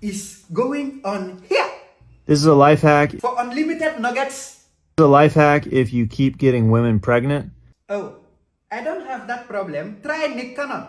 is going on here? This is a life hack. This For unlimited nuggets. is a life hack if you keep getting women pregnant. Oh, I don't have that problem. Try Nick Cannon.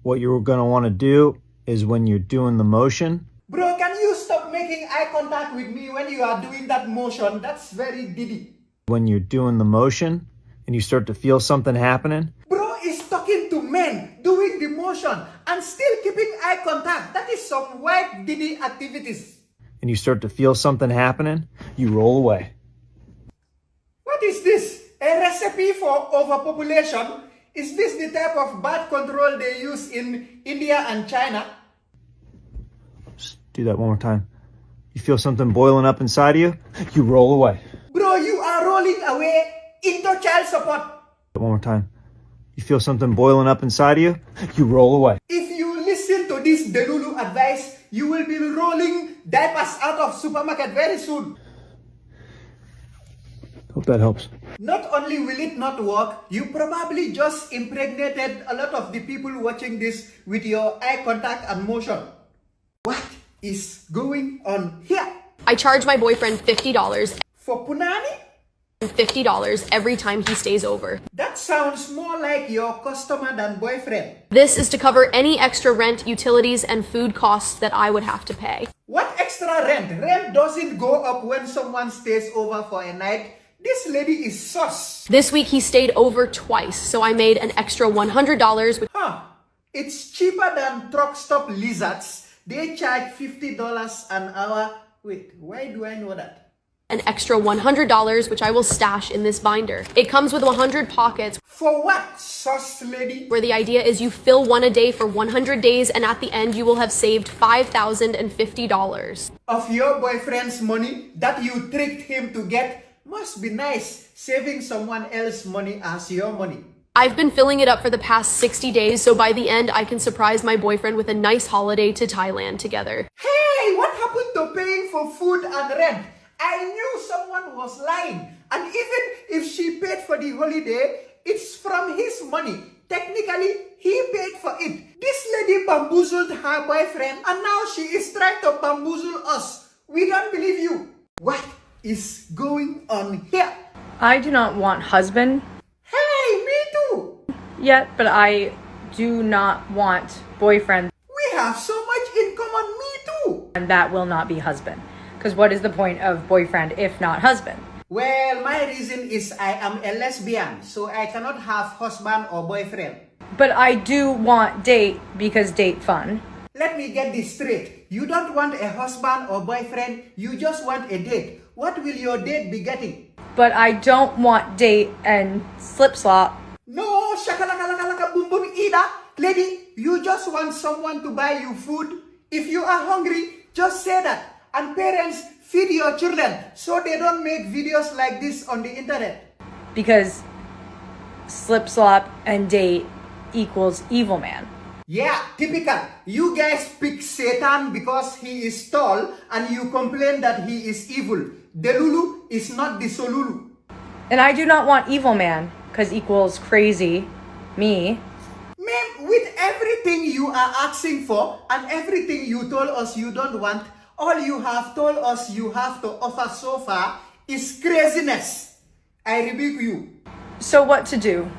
What you're going to want to do is when you're doing the motion, Bro, can you stop making eye contact with me when you are doing that motion? That's very diddy. when you're doing the motion and you start to feel something happening, Bro is talking to men, doing the motion, and still keeping eye contact. That is some white diddy activities. and you start to feel something happening, you roll away. What is this? A recipe for overpopulation? Is this the type of birth control they use in India and China? Just do that one more time. You feel something boiling up inside of you, you roll away. Bro, you are rolling away into child support. One more time. You feel something boiling up inside of you, you roll away. If you listen to this Delulu advice, you will be rolling diapers out of supermarket very soon. Hope that helps. Not only will it not work, you probably just impregnated a lot of the people watching this with your eye contact and motion. What is going on here? I charge my boyfriend $50 For punani? and $50 every time he stays over. That sounds more like your customer than boyfriend. This is to cover any extra rent, utilities, and food costs that I would have to pay. What extra rent? Rent doesn't go up when someone stays over for a night. This lady is sus. This week he stayed over twice, so I made an extra $100, which It's cheaper than truck stop lizards. They charge $50 an hour. Wait, why do I know that? an extra $100, which I will stash in this binder. It comes with 100 pockets, For what, sus lady? where the idea is you fill one a day for 100 days, and at the end you will have saved $5,050. Of your boyfriend's money that you tricked him to get must be nice, saving someone else's money as your money. I've been filling it up for the past 60 days, so by the end I can surprise my boyfriend with a nice holiday to Thailand together. Hey, what happened to paying for food and rent? I knew someone was lying. And even if she paid for the holiday, it's from his money. Technically, he paid for it. This lady bamboozled her boyfriend and now she is trying to bamboozle us. We don't believe you. What is going on here? I do not want husband Hey, me too. yet, but I do not want boyfriend, We have so much in common, me too. and that will not be husband. Because what is the point of boyfriend if not husband? Well, my reason is I am a lesbian, so I cannot have husband or boyfriend. But I do want date because date fun. Let me get this straight. You don't want a husband or boyfriend, you just want a date. What will your date be getting? But I don't want date and slip slop. No, shakalaka boom boom either. Lady, you just want someone to buy you food. If you are hungry, just say that. And parents, feed your children so they don't make videos like this on the internet. Because slip slop and date equals evil man. Yeah, typical. You guys pick Satan because he is tall and you complain that he is evil. Delulu is not the Solulu. And I do not want evil man because equals crazy me. Ma'am, with everything you are asking for and everything you told us you don't want, all you have told us you have to offer so far is craziness. I rebuke you. So what to do?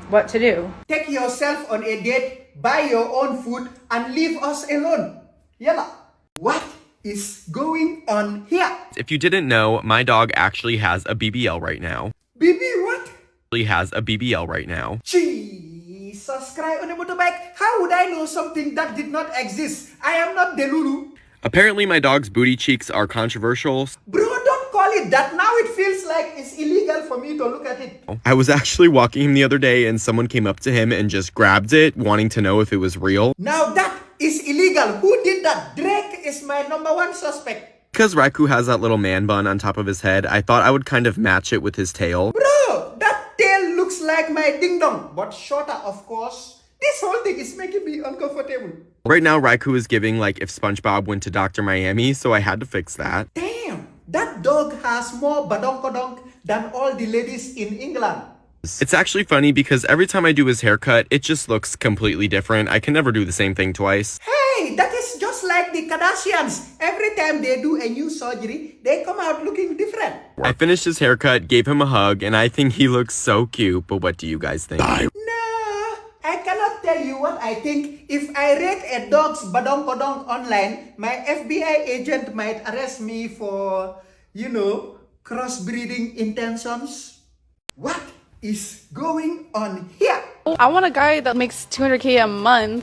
What to do? Take yourself on a date, buy your own food, and leave us alone. Yalla. What is going on here? If you didn't know, my dog actually has a BBL right now. Baby, what? He has a BBL right now. Jesus Christ on a motorbike. How would I know something that did not exist? I am not Delulu. Apparently my dog's booty cheeks are controversial. Bro, don't call it that. Now it feels like it's illegal for me to look at it. I was actually walking him the other day and someone came up to him and just grabbed it, wanting to know if it was real. Now that is illegal. Who did that? Drake is my #1 suspect. Because Raikou has that little man bun on top of his head, I thought I would kind of match it with his tail. Bro, that tail looks like my ding dong, but shorter, of course. This whole thing is making me uncomfortable. Right now, Raikou is giving like if SpongeBob went to Dr. Miami, so I had to fix that. Damn, that dog has more badonkodonk than all the ladies in England. It's actually funny because every time I do his haircut, it just looks completely different. I can never do the same thing twice. Hey! Hey, that is just like the Kardashians. Every time they do a new surgery, they come out looking different. I finished his haircut, gave him a hug, and I think he looks so cute, but what do you guys think? No, I cannot tell you what I think. If I rate a dog's badong online, my FBI agent might arrest me for, crossbreeding intentions. What is going on here? I want a guy that makes $200K a month.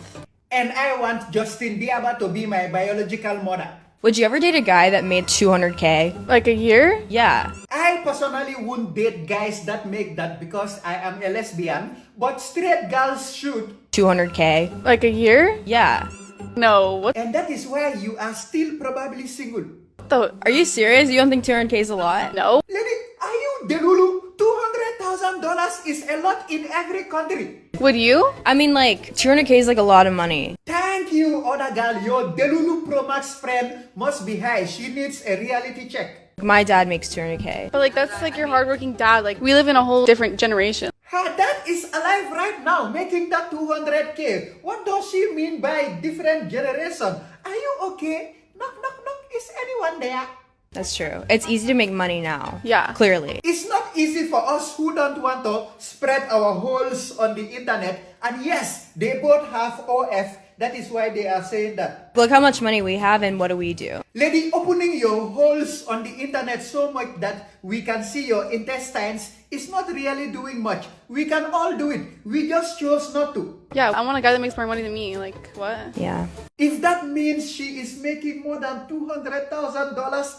And I want Justin Bieber to be my biological mother. Would you ever date a guy that made $200K? Like a year? Yeah. I personally wouldn't date guys that make that because I am a lesbian, but straight girls should. $200K? Like a year? Yeah. No. What And that is why you are still probably single. the? Are you serious? You don't think 200K is a lot? No. Lady, are you delulu? $200,000 is a lot in every country. Would you? I mean, like, 200K is like a lot of money. Thank you, other girl. Your Delulu Pro Max friend must be high. She needs a reality check. My dad makes 200K. But like that's like your hardworking dad. Like we live in a whole different generation. Her dad is alive right now, making that 200K. What does she mean by different generation? Are you okay? Knock, knock, knock. Is anyone there? That's true. It's easy to make money now. Yeah. Clearly. It's not easy for us who don't want to spread our holes on the internet. And yes, they both have OF. That is why they are saying that. Look how much money we have and what do we do? Lady, opening your holes on the internet so much that we can see your intestines is not really doing much. We can all do it. We just chose not to. Yeah. I want a guy that makes more money than me. Like what? Yeah. If that means she is making more than $200,000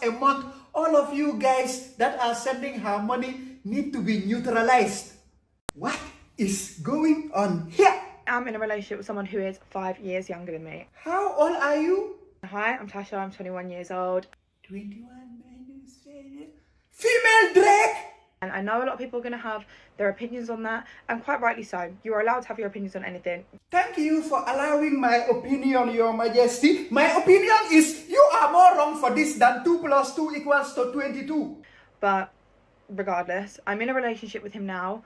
a month, all of you guys that are sending her money need to be neutralized. What is going on here? I'm in a relationship with someone who is 5 years younger than me. How old are you? Hi, I'm Tasha, I'm 21 years old. 21 minus female Drake! And I know a lot of people are going to have their opinions on that, and quite rightly so. You are allowed to have your opinions on anything. Thank you for allowing my opinion, Your Majesty. My opinion is you are more wrong for this than 2 plus 2 equals to 22. But regardless, I'm in a relationship with him now.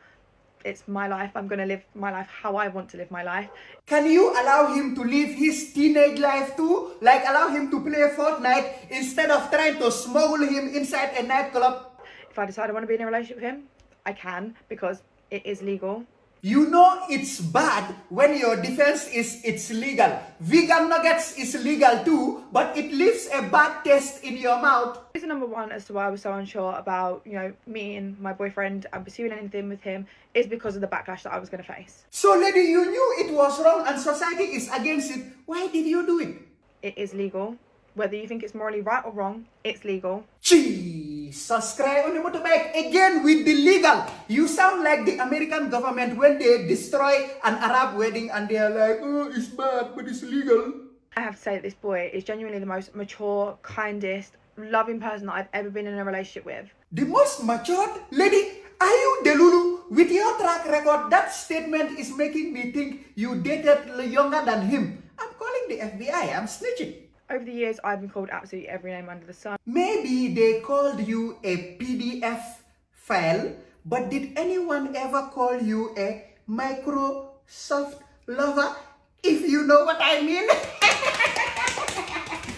It's my life. I'm going to live my life how I want to live my life. Can you allow him to live his teenage life too? Like allow him to play Fortnite instead of trying to smuggle him inside a nightclub? If I decide I want to be in a relationship with him, I can, because it is legal. You know it's bad when your defense is it's legal. Vegan nuggets is legal too, but it leaves a bad taste in your mouth. Reason number one as to why I was so unsure about, me and my boyfriend and pursuing anything with him is because of the backlash that I was going to face. So lady, you knew it was wrong and society is against it. Why did you do it? It is legal. Whether you think it's morally right or wrong, it's legal. Jesus Christ on the motorbike again with the legal. You sound like the American government when they destroy an Arab wedding and they are like, oh, it's bad, but it's legal. I have to say that this boy is genuinely the most mature, kindest, loving person that I've ever been in a relationship with. The most matured? Lady, are you Delulu? With your track record, that statement is making me think you dated younger than him. I'm calling the FBI, I'm snitching. Over the years, I've been called absolutely every name under the sun. Maybe they called you a PDF file, but did anyone ever call you a Microsoft lover? If you know what I mean.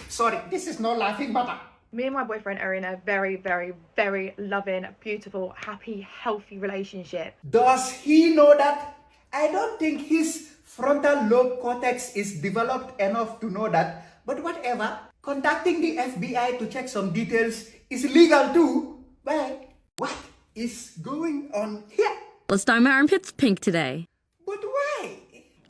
Sorry, this is no laughing matter. Me and my boyfriend are in a very, very, very loving, beautiful, happy, healthy relationship. Does he know that? I don't think his frontal lobe cortex is developed enough to know that. But whatever, contacting the FBI to check some details is legal too. But what is going on here? Let's dye my armpits pink today. But why?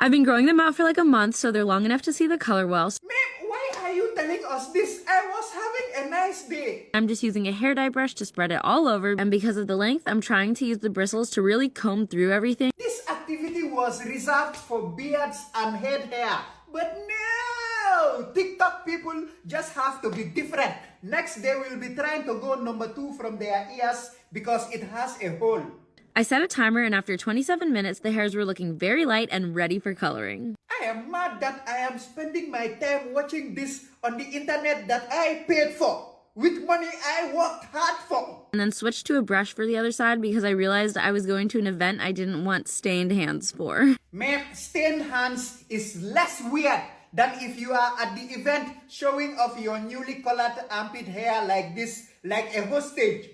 I've been growing them out for like a month, so they're long enough to see the color well. Ma'am, why are you telling us this? I was having a nice day. I'm just using a hair dye brush to spread it all over, and because of the length, I'm trying to use the bristles to really comb through everything. This activity was reserved for beards and head hair. But no! TikTok people just have to be different. Next, they will be trying to go number 2 from their ears because it has a hole. I set a timer, and after 27 minutes, the hairs were looking very light and ready for coloring. I am mad that I am spending my time watching this on the internet that I paid for. With money I worked hard for. And then switched to a brush for the other side because I realized I was going to an event I didn't want stained hands for. Ma'am, stained hands is less weird. than if you are at the event showing off your newly colored armpit hair like this, like a hostage.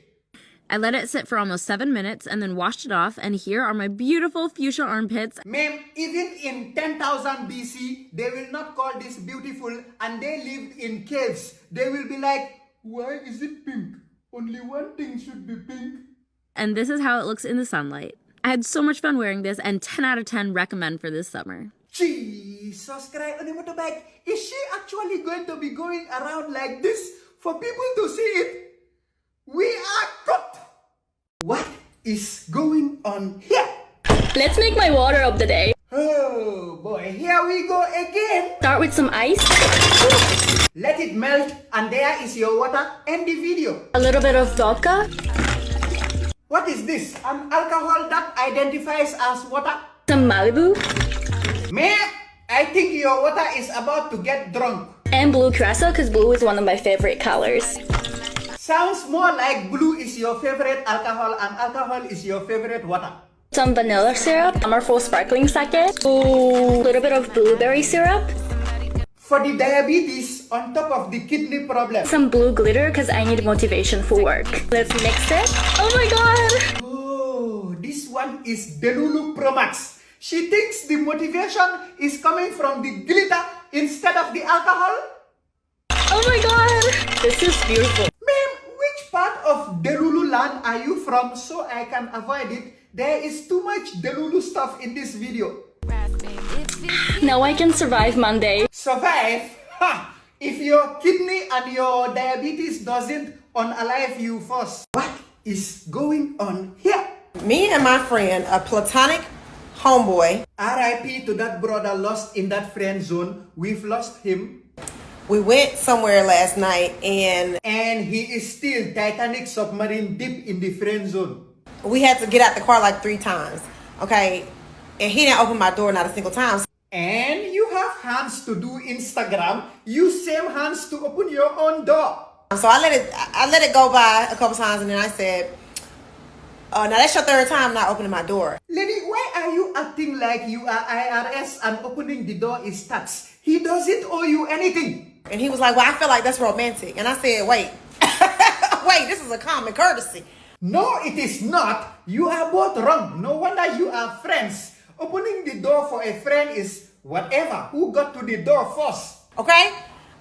I let it sit for almost 7 minutes and then washed it off, and here are my beautiful fuchsia armpits. Ma'am, even in 10,000 BC, they will not call this beautiful, and they lived in caves. They will be like, why is it pink? Only one thing should be pink. And this is how it looks in the sunlight. I had so much fun wearing this, and 10 out of 10 recommend for this summer. Jesus Christ, on a motorbike. Is she actually going to be going around like this for people to see it? We are cooked. What is going on here? Let's make my water of the day. Oh boy, here we go again. Start with some ice, Let it melt, and there is your water. End the video. a little bit of vodka, What is this? An alcohol that identifies as water? some Malibu, Ma'am, I think your water is about to get drunk. and blue curacao because blue is one of my favorite colors. Sounds more like blue is your favorite alcohol and alcohol is your favorite water. Some vanilla syrup, summer full sparkling sake, a little bit of blueberry syrup, For the diabetes on top of the kidney problem. some blue glitter because I need motivation for work. Let's mix it. Oh my god! Oh, this one is Delulu Pro Max. She thinks the motivation is coming from the glitter instead of the alcohol. Oh my god! This is beautiful. Ma'am, which part of Delulu land are you from so I can avoid it? There is too much Delulu stuff in this video. Now I can survive Monday. Survive? Ha! If your kidney and your diabetes doesn't unalive you first. What is going on here? Me and my friend, a platonic homeboy, RIP to that brother lost in that friend zone. We've lost him. we went somewhere last night and And he is still Titanic submarine deep in the friend zone. we had to get out the car like 3 times. Okay? And he didn't open my door not a single time. And you have hands to do Instagram. Use same hands to open your own door. So I let it go by a couple times and then I said, now that's your 3rd time not opening my door. Lady, why are you acting like you are IRS and opening the door is tax? He doesn't owe you anything. And he was like, well, I feel like that's romantic. And I said, wait, wait, this is a common courtesy. No, it is not. You are both wrong. No wonder you are friends. Opening the door for a friend is whatever. Who got to the door first? Okay?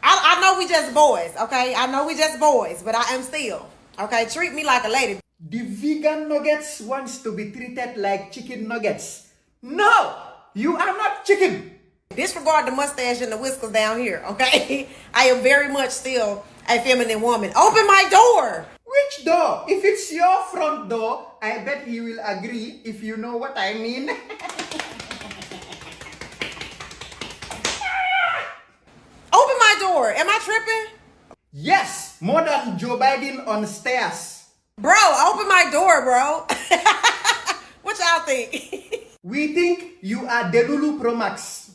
I know we just boys, okay? I know we just boys, but I am still. Okay? Treat me like a lady. The vegan nuggets wants to be treated like chicken nuggets. No! You are not chicken. Disregard the mustache and the whiskers down here, okay? I am very much still a feminine woman. Open my door! Which door? If it's your front door, I bet he will agree, if you know what I mean. Open my door! Am I tripping? Yes, more than Joe Biden on stairs. Bro, open my door, bro. What y'all think? We think you are Delulu Pro Max.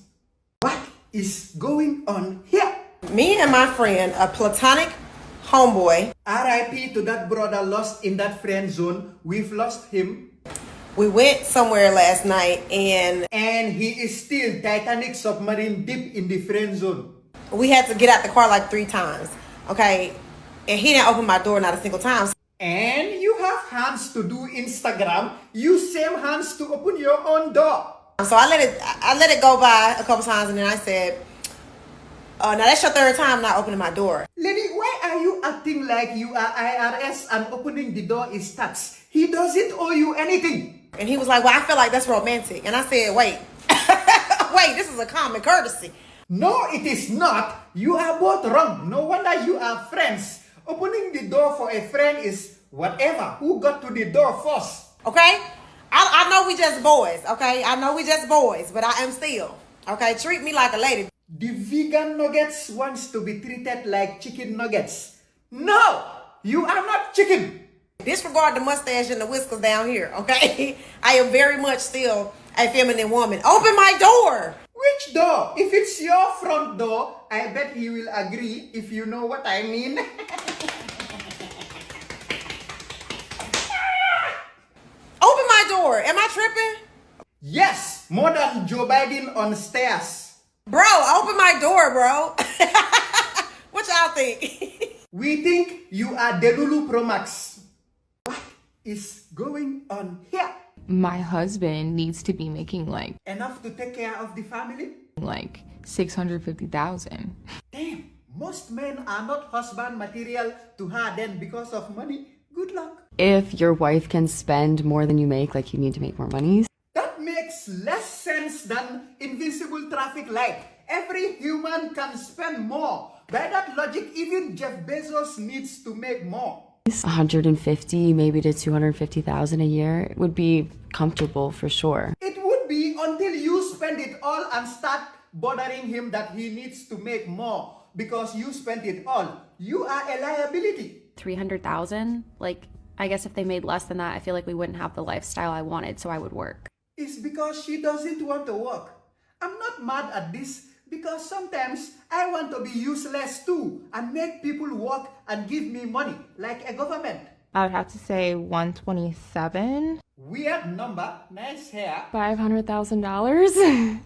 What is going on here? Me and my friend, a platonic homeboy, RIP to that brother lost in that friend zone. We've lost him. we went somewhere last night and And he is still Titanic submarine deep in the friend zone. we had to get out the car like 3 times, okay? And he didn't open my door not a single time. And you have hands to do Instagram. Use same hands to open your own door. So I let it go by a couple times and then I said, now that's your 3rd time not opening my door. Lady, why are you acting like you are IRS and opening the door is tax? He doesn't owe you anything. And he was like, well, I feel like that's romantic. And I said, wait, wait, this is a common courtesy. No, it is not. You are both wrong. No wonder you are friends. Opening the door for a friend is whatever. Who got to the door first? Okay? I know we just boys, okay? I know we just boys, but I am still. Okay? Treat me like a lady. The vegan nuggets wants to be treated like chicken nuggets. No, you are not chicken. Disregard the mustache and the whiskers down here, okay? I am very much still a feminine woman. Open my door! Which door? If it's your front door, I bet he will agree, if you know what I mean. Open my door! Am I tripping? Yes, more than Joe Biden on stairs. Bro, open my door, bro. What y'all think? We think you are Delulu Pro Max. What is going on here? My husband needs to be making Enough to take care of the family? like 650,000. Damn, most men are not husband material to her then because of money. Good luck. If your wife can spend more than you make, like you need to make more money. That makes less sense than invisible traffic light. Every human can spend more. By that logic, even Jeff Bezos needs to make more. 150, maybe to 250,000 a year would be comfortable for sure. It would be until you spend it all and start bothering him that he needs to make more because you spent it all. You are a liability. 300,000? Like, I guess if they made less than that, I feel like we wouldn't have the lifestyle I wanted, so I would work. It's because she doesn't want to work. I'm not mad at this because sometimes I want to be useless too and make people work and give me money like a government. I would have to say 127. Weird number, nice hair. $500,000?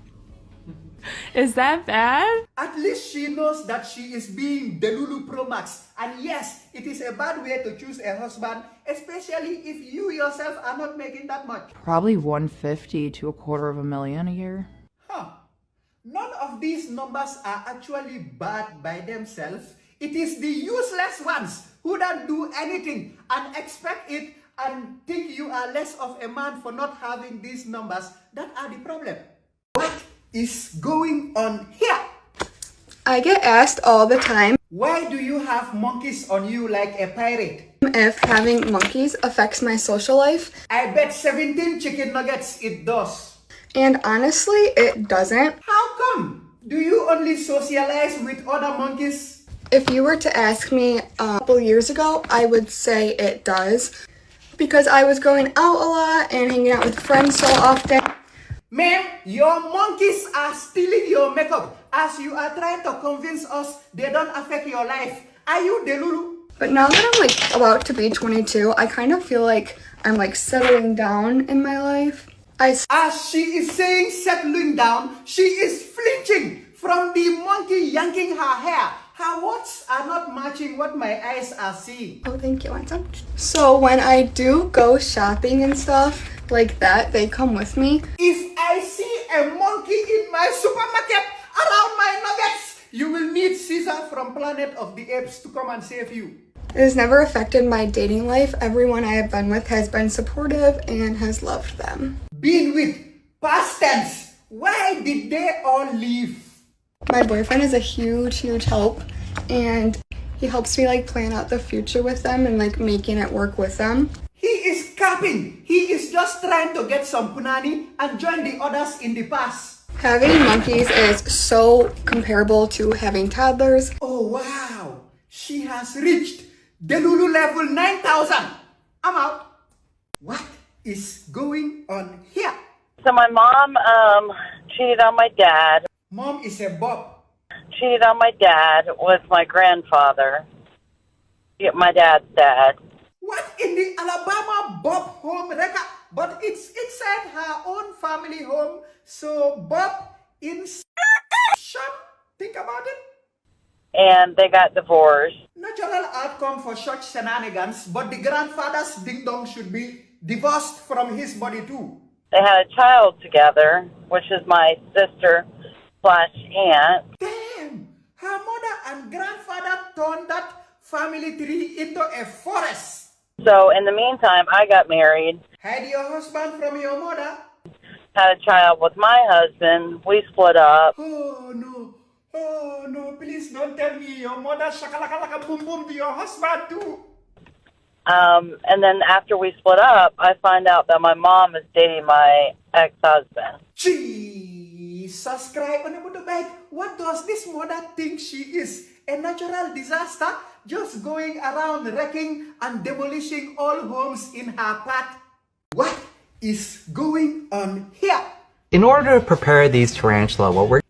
Is that bad? At least she knows that she is being Delulu Pro Max. And yes, it is a bad way to choose a husband, especially if you yourself are not making that much. Probably 150 to $250,000 a year. Huh. None of these numbers are actually bad by themselves. It is the useless ones who don't do anything and expect it and think you are less of a man for not having these numbers that are the problem. What is going on here? I get asked all the time, why do you have monkeys on you like a pirate? If having monkeys affects my social life. I bet 17 chicken nuggets it does. And honestly, it doesn't. How come? Do you only socialize with other monkeys? If you were to ask me a couple years ago, I would say it does. Because I was going out a lot and hanging out with friends so often. Ma'am, your monkeys are stealing your makeup as you are trying to convince us they don't affect your life. Are you Delulu? But now that I'm like about to be 22, I kind of feel like I'm like settling down in my life. As she is saying settling down, she is flinching from the monkey yanking her hair. Her words are not matching what my eyes are seeing. Oh, thank you. So when I do go shopping and stuff like that, they come with me. If I see a monkey in my supermarket around my nuggets, you will need Caesar from Planet of the Apes to come and save you. It has never affected my dating life. Everyone I have been with has been supportive and has loved them. Been with, past tense. Why did they all leave? My boyfriend is a huge help, and he helps me like plan out the future with them and like making it work with them. He is capping. He is just trying to get some punani and join the others in the past. Having monkeys is so comparable to having toddlers. Oh wow, she has reached Delulu level 9,000. I'm out. What is going on here? So my mom cheated on my dad. Mom is a bob. Cheated on my dad with my grandfather. My dad's dad. What in the Alabama Bob home record? But it's inside her own family home. So Bob in shop. Think about it. And they got divorced. Natural outcome for such shenanigans, but the grandfather's ding-dong should be divorced from his body too. They had a child together, which is my sister/aunt. Damn! Her mother and grandfather turned that family tree into a forest. So in the meantime, I got married. Had your husband from your mother? Had a child with my husband. We split up. Oh no. Oh no, please don't tell me your mother shakalaka boom boom to your husband too. And then after we split up, I find out that my mom is dating my ex-husband. Jesus Christ, what does this mother think she is? A natural disaster? Just going around wrecking and demolishing all homes in her path? What is going on here? In order to prepare these tarantula, what we're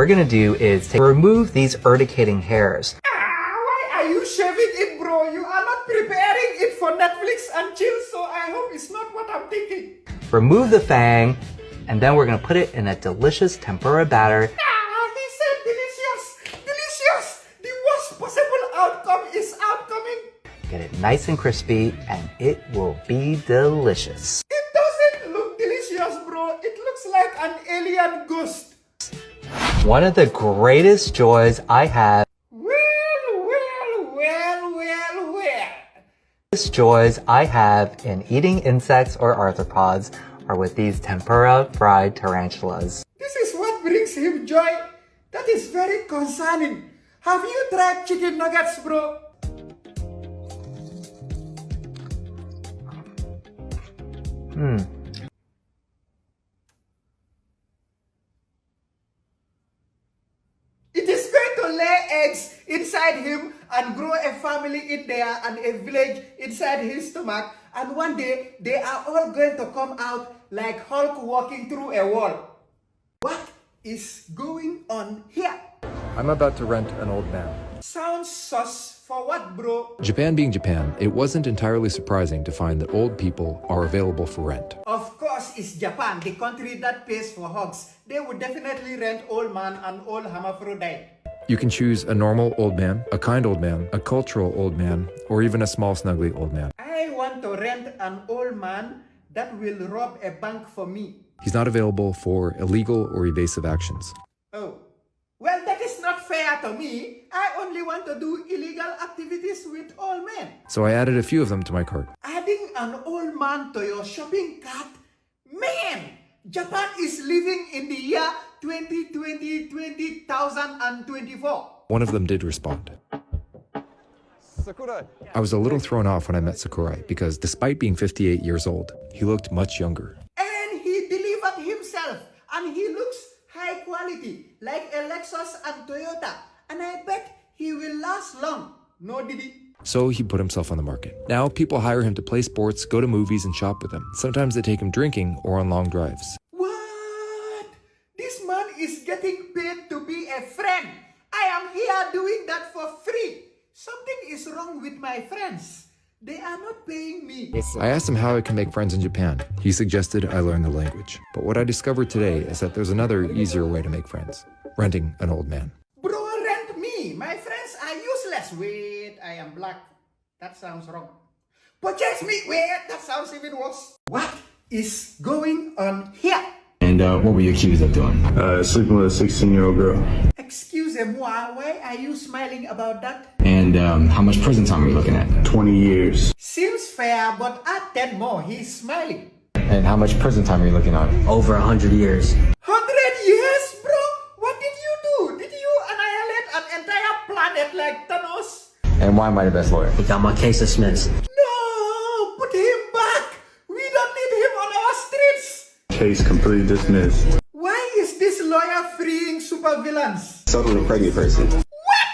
going to do is remove these urticating hairs. Why are you shaving it, bro? You are not preparing it for Netflix and chill, so I hope it's not what I'm thinking. Remove the fang and then we're gonna put it in a delicious tempura batter. He said delicious! Delicious! The worst possible outcome is outcoming. Get it nice and crispy, and it will be delicious. It doesn't look delicious, bro. It looks like an alien ghost. One of the greatest joys I have in eating insects or arthropods are with these tempura fried tarantulas. This is what brings him joy. That is very concerning. Have you tried chicken nuggets, bro? It is going to lay eggs inside him and grow a family in there and a village inside his stomach. And one day, they are all going to come out like Hulk walking through a wall. What is going on here? I'm about to rent an old man. Sounds sus. For what, bro? Japan being Japan, it wasn't entirely surprising to find that old people are available for rent. Of course, it's Japan, the country that pays for hogs. They would definitely rent old man and old hermaphrodite. You can choose a normal old man, a kind old man, a cultural old man, or even a small snuggly old man. I want to rent an old man that will rob a bank for me. He's not available for illegal or evasive actions. Oh, well, that is not fair to me. I only want to do illegal activities with old men. So I added a few of them to my cart. Adding an old man to your shopping cart? Man, Japan is living in the year 2024. One of them did respond. I was a little thrown off when I met Sakurai because despite being 58 years old, he looked much younger. And he delivered himself, and he looks high quality, like a Lexus and Toyota. And I bet he will last long. No, did he? So he put himself on the market. Now people hire him to play sports, go to movies, and shop with him. Sometimes they take him drinking or on long drives. What? This man is getting paid to be a friend. I am here doing that for free. Something is wrong with my friends. They are not paying me. I asked him how I can make friends in Japan. He suggested I learn the language. But what I discovered today is that there's another, easier way to make friends. Renting an old man. Bro, rent me. My friends are useless. Wait, I am black. That sounds wrong. Purchase me. Wait, that sounds even worse. What is going on here? And what were you accused of doing? Sleeping with a 16-year-old girl. Excusez-moi, why are you smiling about that? And how much prison time are you looking at? 20 years. Seems fair, but add 10 more. He's smiling. And how much prison time are you looking at? Over 100 years. 100 years, bro? What did you do? Did you annihilate an entire planet like Thanos? And why am I the best lawyer? We got my case dismissed. No, put him back. We don't need him on our streets. Case completely dismissed. Why is this lawyer freeing supervillains? Totally pregnant person. What?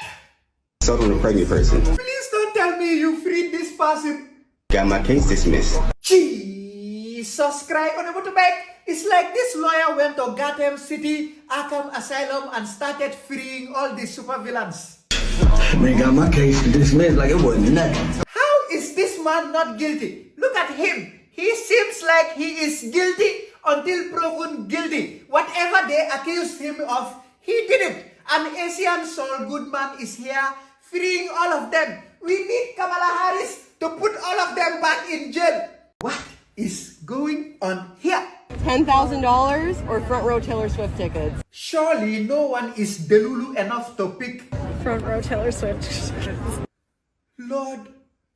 Totally pregnant person. Please don't tell me you freed this person. Got my case dismissed. Jesus Christ on a motorbike. It's like this lawyer went to Gotham City, Arkham Asylum, and started freeing all these supervillains. Man got my case dismissed like it wasn't nothing. How is this man not guilty? Look at him. He seems like he is guilty until proven guilty. Whatever they accused him of, he did it. An Asian Saul Goodman is here, freeing all of them. We need Kamala Harris to put all of them back in jail. What is going on here? $10,000 or front row Taylor Swift tickets? Surely no one is delulu enough to pick front row Taylor Swift tickets. Lord,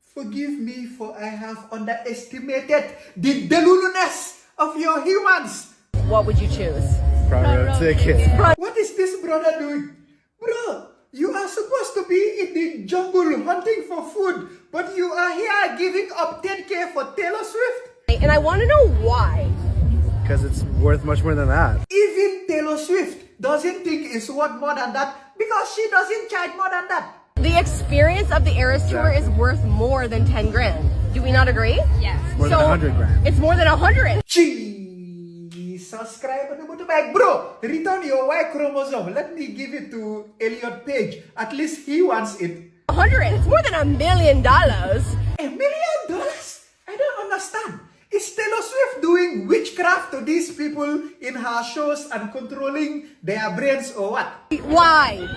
forgive me for I have underestimated the deluluness of your humans. What would you choose? Front row tickets. What is this brother doing? Bro, you are supposed to be in the jungle hunting for food, but you are here giving up 10K for Taylor Swift? And I want to know why. Because it's worth much more than that. Even Taylor Swift doesn't think it's worth more than that because she doesn't charge more than that. The experience of the Eras Tour is worth more than 10 grand. Do we not agree? Yes. More than 100 grand. It's more than 100. Subscribe on the motorbike. Bro, return your Y chromosome. Let me give it to Elliot Page. At least he wants it. 100. It's more than $1 million. $1 million? I don't understand. Is Taylor Swift doing witchcraft to these people in her shows and controlling their brains or what? Why?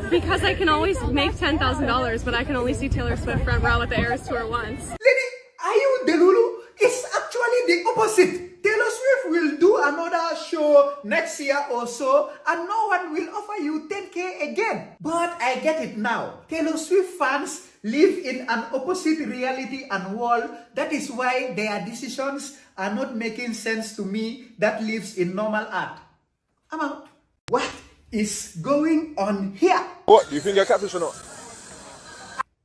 Because I can always make $10,000, but I can only see Taylor Swift front row at the Eras Tour once. Lady, are you Delulu? It's actually the opposite. Taylor Swift will do another show next year or so and no one will offer you 10K again. But I get it now. Taylor Swift fans live in an opposite reality and world. That is why their decisions are not making sense to me that lives in normal art. I'm out. What is going on here? What? Do you think you're catfish or not?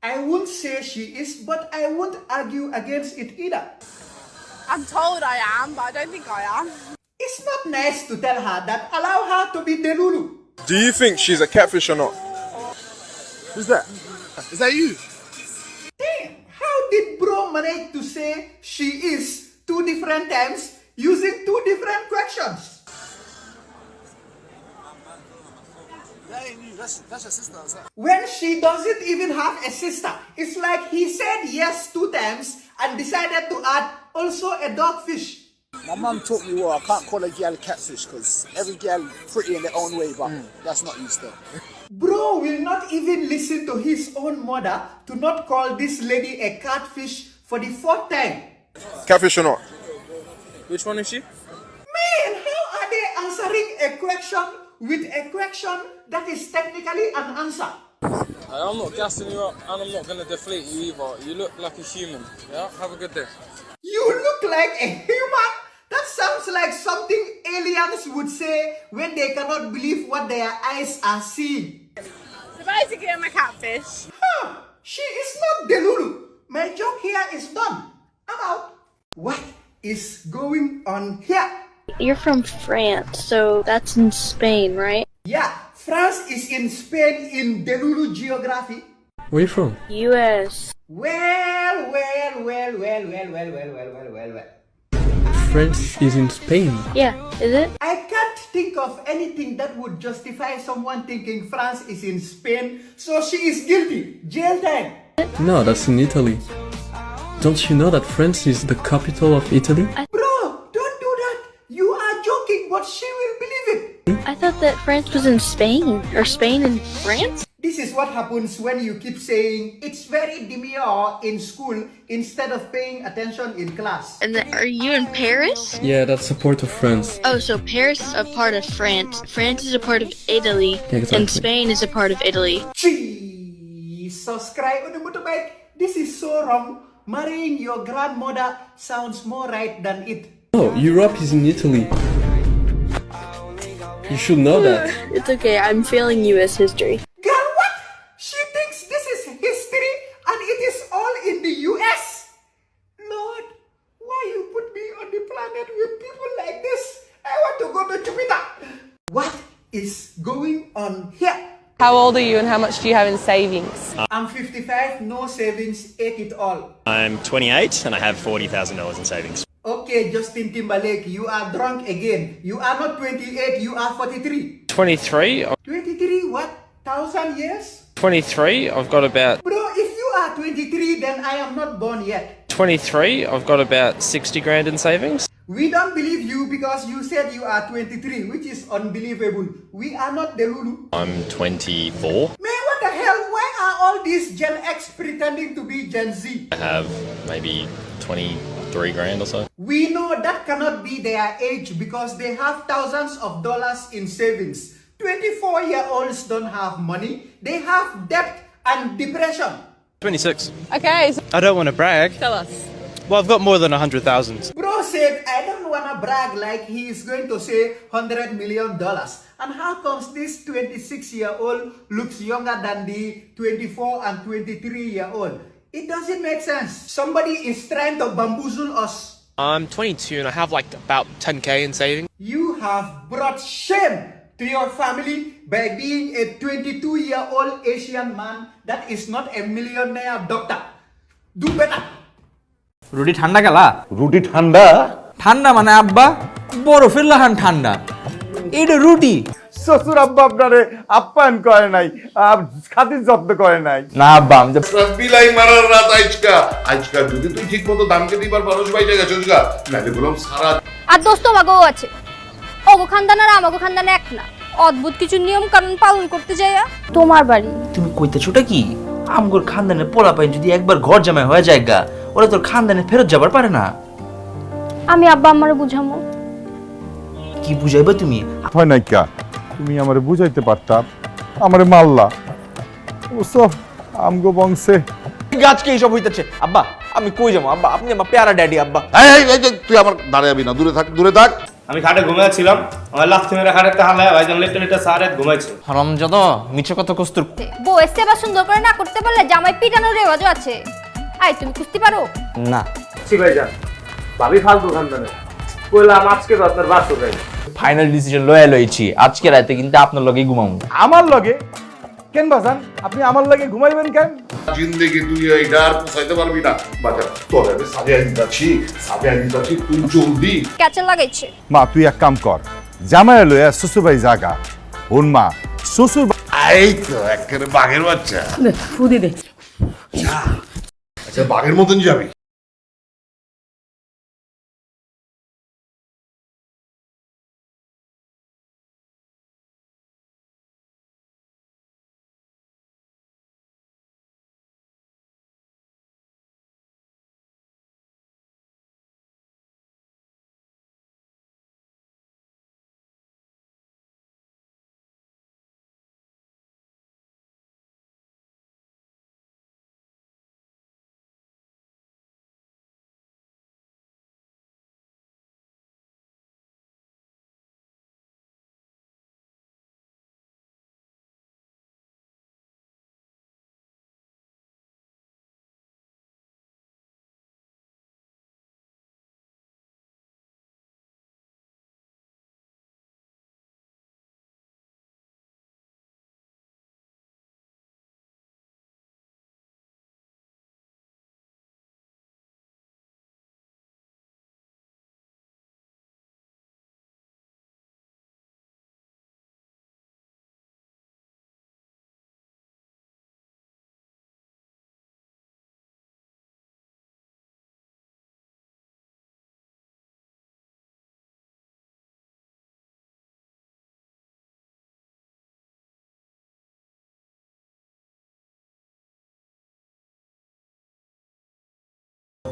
I won't say she is, but I won't argue against it either. I'm told I am, but I don't think I am. It's not nice to tell her that. Allow her to be Delulu. Do you think she's a catfish or not? Who's that? Is that you? Damn, how did bro manage to say she is 2 different times using 2 different questions? That ain't you. That's your sister. When she doesn't even have a sister. It's like he said yes 2 times and decided to add also a dogfish. My mum taught me I can't call a girl catfish because every girl pretty in their own way, but that's not you still. Bro will not even listen to his own mother to not call this lady a catfish for the 4th time. Catfish or not? Which one is she? Man, how are they answering a question with a question that is technically an answer? I'm not gassing you up and I'm not going to deflate you either. You look like a human. Yeah? Have a good day. You look like a human? That sounds like something aliens would say when they cannot believe what their eyes are seeing. So basically, I'm a catfish. Huh, she is not Delulu. My joke here is done. I'm out. What is going on here? You're from France, so that's in Spain, right? Yeah, France is in Spain in Delulu geography. Where are you from? US. Well. France is in Spain. Yeah, is it? I can't think of anything that would justify someone thinking France is in Spain, so she is guilty. Jail time. No, that's in Italy. Don't you know that France is the capital of Italy? Bro, don't do that. You are joking, but she will believe it. I thought that France was in Spain, or Spain and France? This is what happens when you keep saying it's very demure in school instead of paying attention in class. And then, are you in Paris? Yeah, that's a part of France. Oh, so Paris is a part of France. France is a part of Italy. Exactly. And Spain is a part of Italy. Subscribe on the motorbike. This is so wrong. Marrying your grandmother sounds more right than it. No, Europe is in Italy. You should know that. It's okay, I'm failing US history. Girl, what? She thinks this is history and it is all in the US? Lord, why you put me on the planet with people like this? I want to go to Jupiter. What is going on here? How old are you and how much do you have in savings? I'm 55, no savings, ate it all. I'm 28 and I have $40,000 in savings. Okay, Justin Timberlake, you are drunk again. You are not 28, you are 43. 23? 23, what? 1,000 years? 23, I've got about... Bro, if you are 23, then I am not born yet. 23, I've got about 60 grand in savings. We don't believe you because you said you are 23, which is unbelievable. We are not Delulu. I'm 24. Man, what the hell? Why are all these Gen X pretending to be Gen Z? I have maybe 23 grand or so. We know that cannot be their age because they have thousands of dollars in savings. 24-year-olds don't have money. They have debt and depression. 26. Okay. I don't want to brag. Tell us. Well, I've got more than 100,000. Bro said, I don't want to brag like he is going to say $100 million. And how comes this 26-year-old looks younger than the 24 and 23-year-old? It doesn't make sense. Somebody is trying to bamboozle us. I'm 22 and I have like about 10k in savings. You have brought shame to your family by being a 22-year-old Asian man that is not a millionaire doctor. Do better. রুটি ঠান্ডা গেলা রুটি ঠান্ডা ঠান্ডা মানে আব্বা বরফের লাহান ঠান্ডা এটা রুটি শ্বশুর আব্বা আপনারে আপ্যায়ন করে নাই, খাতির যত্ন করে নাই। না আব্বা আমি তো বিলাই মারার রাত আজকা আজকা যদি তুই ঠিক মতো দামকে দিবার মানুষ পাই জায়গা চলগা নালে বললাম সারা। আর দোস্ত মাগো আছে ওগো খানদান আর আমাগো খানদান এক না, অদ্ভুত কিছু নিয়ম কানুন পালন করতে যাইয়া তোমার বাড়ি। তুমি কইতেছোটা কি আমগোর খানদানের পোলা পাই যদি একবার ঘর জামাই হয়ে যায় গা ওরা তোর খানদানে ফেরত যাবার পারে না। আমি আব্বা আমারে বুঝামো। কি বুঝাইবা তুমি? হয় নাই কা তুমি আমারে বুঝাইতে পারতা, আমারে মারলা। ওসব আমগো বংশে গাছকে এইসব হইতেছে। আব্বা আমি কই যাবো আব্বা, আপনি আমার প্যারা ড্যাডি আব্বা। তুই আমার দাঁড়াবি না, দূরে থাক দূরে থাক। আমি খাটে ঘুমাইছিলাম, আমার লাথি মেরে খাটে হালায় ভাইজান লেটে লেটে সারে ঘুমাইছে। হারামজাদা মিছে কথা কস্তুর। বউ সেবা সুন্দর করে না করতে পারলে জামাই পিটানোর রেওয়াজও আছে। আই তুমি কুস্তি পারো? না জি ভাইজান, ভাবি ফালতু খানদানে কইলাম আজকে তো আপনার বাস হবে। ফাইনাল ডিসিশন লয়ে লইছি, আজকে রাতে কিন্তু আপনার লগেই ঘুমাবো। আমার লগে কেন বাজান? আপনি আমার লগে ঘুমাইবেন কেন? জিন্দেগি তুই এইটা আর পোষাইতে পারবি না বাজার। তোর আমি সাজিয়ে দিতাছি তুই জলদি ক্যাচে লাগাইছে। মা তুই এক কাম কর, জামাই লইয়া শ্বশুর বাড়ি জাগা। ওন মা শ্বশুর এই তো একেবারে বাঘের বাচ্চা। ফুদি দে। আচ্ছা বাঘের মতন যাবি।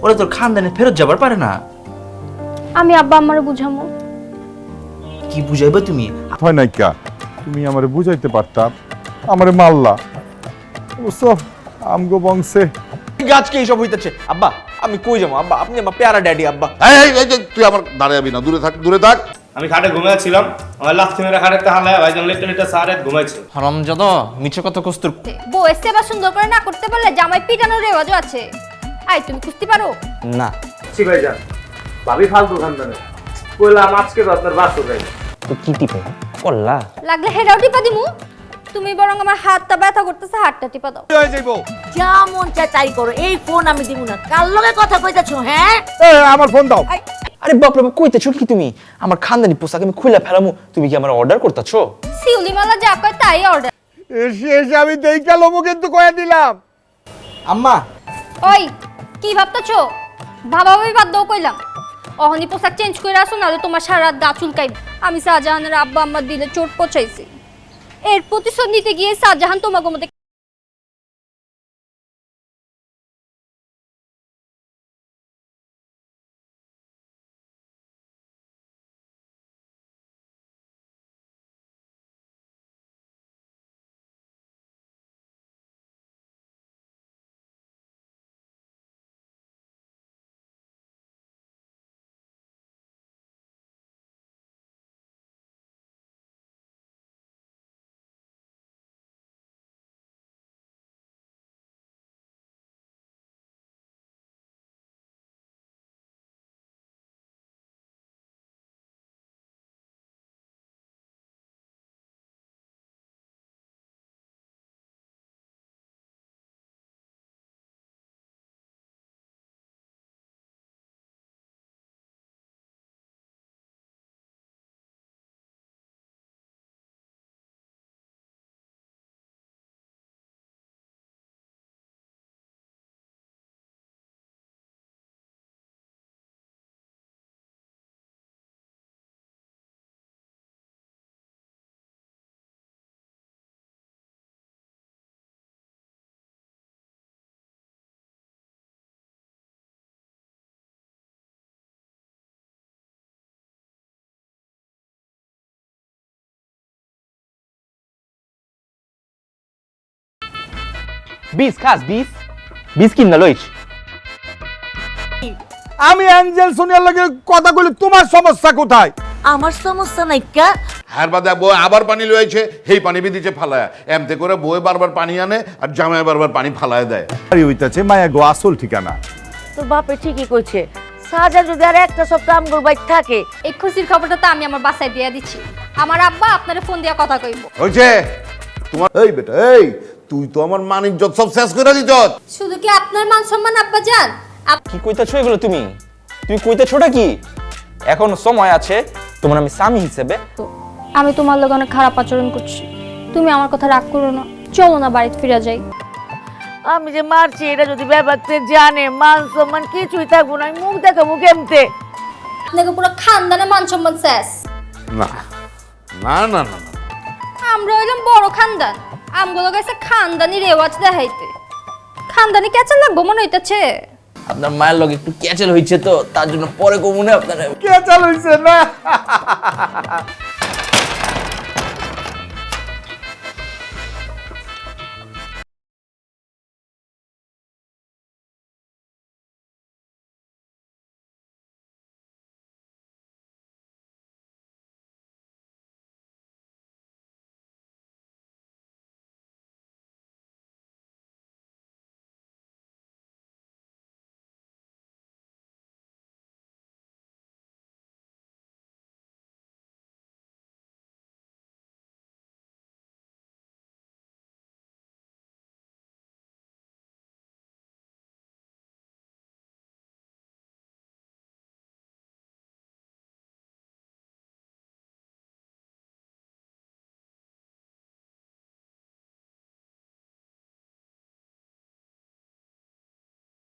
ওরা তোর খানদানে ফেরত যাবার পারে না। আমি আব্বা আমারে বুঝামো। কি বুঝাইবা তুমি? হয় নাই কা তুমি আমারে বুঝাইতে পারতা, আমারে মারলা। ওসব আমগো বংশে গাছকে এইসব হইতেছে। আব্বা আমি কই যাবো আব্বা, আপনি আমার প্যারা ড্যাডি আব্বা। তুই আমার দাঁড়াবি না, দূরে থাক দূরে থাক। আমি খাটে ঘুমাইছিলাম, আমার লাথি মেরে খাটে হালায় ভাইজান লেটে লেটে সারে ঘুমাইছে। হারামজাদা মিছে কথা কস্তুর। বউ সেবা সুন্দর করে না করতে পারলে জামাই পিটানোর রেওয়াজও আছে। আই তুমি কুস্তি পারো? না জি ভাইজান, ভাবি ফালতু খানদানে কইলাম আজকে তো আপনার বাস হবে। তো কি টিপে করলা? লাগলে হেডাও টিপা দিমু। তুমি বরং আমার হাতটা ব্যথা করতেছে, হাতটা টিপা দাও। হয়ে যাইবো যা মন চায় তাই করো, এই ফোন আমি দিব না। কার লগে কথা কইতাছো? হ্যাঁ আমার ফোন দাও। আরে বাপ রে বাপ কইতেছো কি তুমি? আমার খানদানি পোশাক আমি খুলে ফেলামু, তুমি কি আমার অর্ডার করতেছো? শিউলি মালা যা কয় তাই অর্ডার। শেষ আমি দেইকা লমু কিন্তু কইয়া দিলাম। আম্মা ওই কি ভাবতেছো? ভাবাভাবি বাদ দাও কইলাম। অহনি পোশাক চেঞ্জ করে আসো, নাহলে তোমার সারা রাত গা চুলকাইবে। আমি শাহজাহানের আব্বা আম্মা দিলে চোট পচাইছি, এর প্রতিশোধ নিতে গিয়ে শাহজাহান তোমাকে মধ্যে বিষ খাস বিষ কিন না লইছ। আমি অ্যাঞ্জেল সোনিয়ার লাগে কথা কইলে তোমার সমস্যা কোথায়? আমার সমস্যা নাই কা। হার বাদে বউ আবার পানি লয়েছে, সেই পানি বিদিছে ফালায়া, এমতে করে বউ বারবার পানি আনে আর জামাই বারবার পানি ফালায় দেয়। আরে হইতাছে মায়া গো আসল ঠিকানা। তোর বাপে ঠিকই কইছে, শাহজাহান যদি আর একটা সপ্তাহ আমগোর বাইক থাকে। এই খুশির খবরটা তো আমি আমার বাসায় দিয়ে দিচ্ছি। আমার আব্বা আপনারে ফোন দিয়া কথা কইব। হইছে তোমার এই বেটা এই তুই তো আমার মান ইজ্জত সব শেষ করে দিছ। শুধু কি আপনার মান সম্মান আব্বা জান? কি কইতাছো এগুলো তুমি কইতাছোটা কি? এখনো সময় আছে, তোমার আমি স্বামী হিসেবে। আমি তোমার লগে অনেক খারাপ আচরণ করছি, তুমি আমার কথা রাগ করো না। চলো না বাড়িতে ফিরে যাই। আমি যে মারছি এটা যদি ব্যাপারতে জানে, মান সম্মান কিছুই থাকবো না। মুখ দেখাবো কেমতে? আপনাকে পুরো খানদানে মান সম্মান শেষ। না না না না আমরা হইলাম বড় খানদান, আমগুলো গেছে খানদানি রেওয়াজ দেখাইতে। খানদানি কেচা লাগবো মনে হইতাছে। আপনার মায়ের লগে একটু ক্যাচেল হইছে তো তার জন্য পরে কমুনে আপনারা কে চালুইছে না